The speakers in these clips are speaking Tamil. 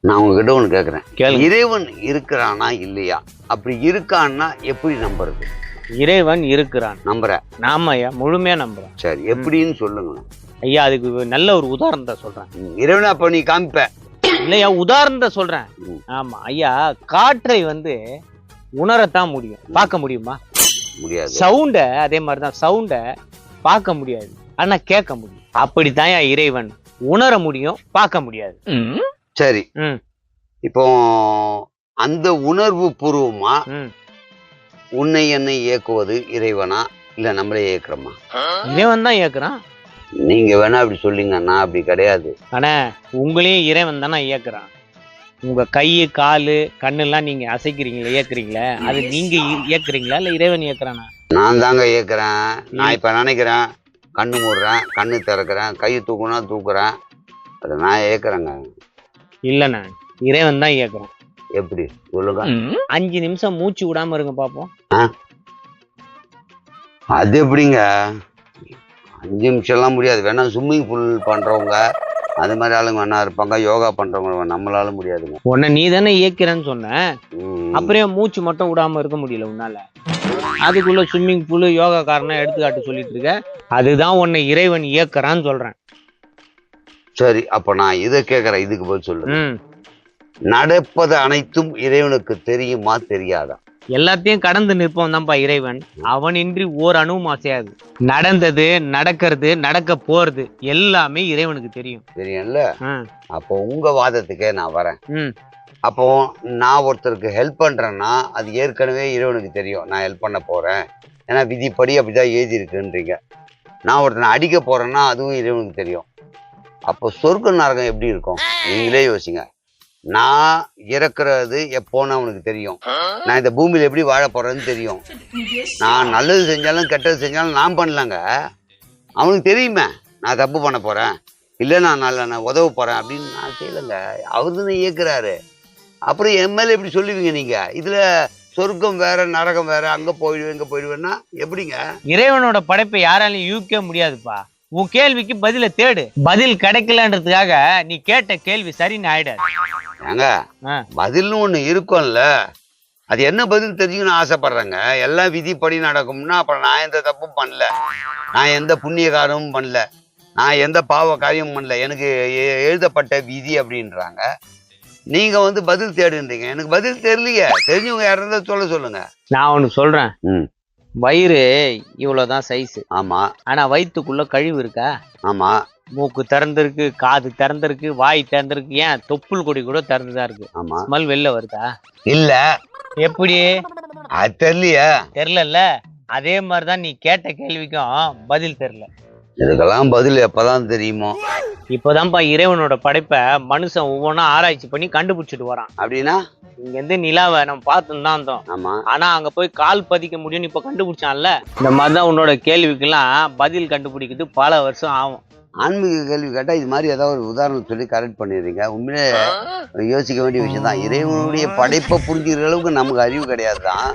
நான் உங்ககிட்ட ஒண்ணு கேக்குறேன். கேளுங்க. இறைவன் இருக்கிறானா இல்லையா? அப்படி இருக்கான்னா எப்படி நம்புறது? இறைவன் இருக்கிறான். நம்புற? நாம ஐயா முழுமையா நம்புறேன். சரி, எப்படின்னு சொல்லுங்க. ஐயா அதுக்கு நல்ல ஒரு உதாரணத்தை சொல்றேன். இறைவனை அப்ப நீ காமிப்ப இல்லையா, உதாரணத்தை சொல்றேன். ஆமா ஐயா, காற்றை உணரத்தான் முடியும், பார்க்க முடியுமா? முடியாது. சவுண்ட அதே மாதிரிதான், சவுண்ட பார்க்க முடியாது, ஆனா கேட்க முடியும். அப்படித்தான் இறைவன் உணர முடியும், பார்க்க முடியாது. சரி, இப்போ அந்த உணர்வு பூர்வமா உன்னை என்னை இயக்குவது இறைவனா இல்ல நம்மளே இயக்குறோமா? இறைவன் தான் இயக்குறான். நீங்க வேணா அப்படி சொல்லிங்க, நான் அப்படி கிடையாது. ஆனா உங்களையும் இறைவன் தானே இயக்குறான். உங்க கை காலு கண்ணெல்லாம் நீங்க அசைக்கிறீங்களா, இயக்குறீங்களா? அது நீங்க இயக்குறீங்களா இல்ல இறைவன் இயக்குறானா? நான் தாங்க இயக்குறேன். நான் இப்ப நினைக்கிறேன், கண்ணு மூடுறேன், கண்ணு திறக்கிறேன், கையை தூக்குனா தூக்குறேன், அதை நான் இயக்குறேங்க. இல்லண்ணா, இறைவன் தான் இயக்குறான். எப்படி சொல்லுங்க? 5 நிமிஷம் மூச்சு விடாம இருங்க பாப்போம். அது எப்படிங்க? 5 நிமிஷம் எல்லாம் முடியாது. வேணா ஸ்விம்மிங் பூல் பண்றவங்க அது மாதிரி ஆளுங்க வேணா இருப்பாங்க, யோகா பண்றவங்க நம்மளால முடியாதுங்க. உன்னை நீ தானே இயக்கிறேன்னு சொன்ன, அப்புறம் மூச்சு மட்டும் விடாம இருக்க முடியல உன்னால? அதுக்குள்ள ஸ்விம்மிங் பூல் யோகா காரணம் எடுத்துக்காட்டு சொல்லிட்டு இருக்க. அதுதான் உன்னை இறைவன் இயக்குறான்னு சொல்றேன். சரி, அப்ப நான் இதை கேட்கறேன், இதுக்கு பதில் சொல்லு. நடப்பது அனைத்தும் இறைவனுக்கு தெரியுமா தெரியாதா? எல்லாத்தையும் கடந்து நிற்பவன் தான்ப்பா இறைவன். அவனின்றி ஓர் அணுவும் அசையாது. நடந்தது, நடக்கிறது, நடக்க போறது எல்லாமே இறைவனுக்கு தெரியும். தெரியும்ல? அப்போ உங்க வாதத்துக்கே நான் வரேன். அப்போ நான் ஒருத்தருக்கு ஹெல்ப் பண்றேன்னா அது ஏற்கனவே இறைவனுக்கு தெரியும் நான் ஹெல்ப் பண்ண போறேன், ஏன்னா விதிப்படி அப்படிதான் எழுதி இருக்குன்றீங்க. நான் ஒருத்தனை அடிக்க போறேன்னா அதுவும் இறைவனுக்கு தெரியும். அப்போ சொர்க்க நரகம் எப்படி இருக்கும் நீங்களே யோசிங்க. நான் இறக்குறது எப்போன்னு அவனுக்கு தெரியும். நான் இந்த பூமியில எப்படி வாழ போறேன்னு தெரியும். நான் நல்லது செஞ்சாலும் கெட்டது செஞ்சாலும் நான் பண்ணலாங்க, அவனுக்கு தெரியுமே நான் தப்பு பண்ண போறேன், இல்லை நான் உதவ போறேன் அப்படின்னு நான் செய்யலைங்க. அவரு தானே இயக்குறாரு. அப்புறம் எம்எல்ஏ எப்படி சொல்லுவீங்க நீங்க? இதுல சொர்க்கம் வேற நரகம் வேற, அங்க போயிடுவேன் இங்க போயிடுவேன்னா எப்படிங்க? இறைவனோட படைப்பை யாராலையும் யூகிக்க முடியாதுப்பா. உன் கேள்விக்கு பதில தேடு. பதில் கிடைக்கலன்றதுக்காக நீ கேட்ட கேள்வி சரின்னு ஆயிடாது. ஏங்க, பதில்னு ஒண்ணு இருக்கும்ல, அது என்ன பதில் தெரிஞ்சுக்கணும்னு ஆசைப்படுறேங்க. எல்லாம் விதிப்படி நடக்கும்னா அப்புறம் நான் எந்த தப்பும் பண்ணல, நான் எந்த புண்ணிய காரியமும் பண்ணல, நான் எந்த பாவ காரியமும் பண்ணல, எனக்கு எழுதப்பட்ட விதி அப்படின்றாங்க. நீங்க பதில் தேடுன்றீங்க. எனக்கு பதில் தெரியலையே. தெரிஞ்சவங்க யாராவது சொல்லுங்க. நான் ஒண்ணு சொல்றேன். வயிறு இவ்வளவுதான் சைஸ். ஆமா. ஆனா வயிற்றுக்குள்ள கழிவு இருக்கா? ஆமா. மூக்கு திறந்திருக்கு, காது திறந்திருக்கு, வாய் திறந்திருக்கு, ஏன் தொப்புள் கொடி கூட திறந்துதான் இருக்கு. ஆமா. ஸ்மெல் வெளில வருதா? இல்ல. எப்படி? அது தெரியலையா? தெரியல. அதே மாதிரிதான் நீ கேட்ட கேள்விக்கும் பதில் தெரியல. இதுக்கெல்லாம் பதில் எப்பதான் தெரியுமோ? இப்பதான்ப்பா இறைவனோட படைப்பை மனுஷன் ஒவ்வொன்றா ஆராய்ச்சி பண்ணி கண்டுபிடிச்சிட்டு வரான். அப்படின்னா இங்க இருந்து நிலாவை நம்ம பார்த்துன்னு தான் இருந்தோம். ஆமா. ஆனா அங்க போய் கால் பதிக்க முடியும்னு இப்ப கண்டுபிடிச்சான்ல. இந்த மாதிரிதான் உன்னோட கேள்விக்கெல்லாம் பதில் கண்டுபிடிக்கிறது பல வருஷம் ஆகும். ஆன்மீக கேள்வி கேட்டா இது மாதிரி ஏதாவது ஒரு உதாரணம் சொல்லி கரெக்ட் பண்ணிடுறீங்க. உண்மையிலே யோசிக்க வேண்டிய விஷயம் தான். இறைவனுடைய படைப்பை புரிஞ்சுக்கிற அளவுக்கு நமக்கு அறிவு கிடையாது தான்.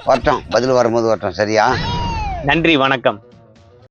வரட்டும், பதில் வரும்போது வரட்டும். சரியா? நன்றி, வணக்கம்.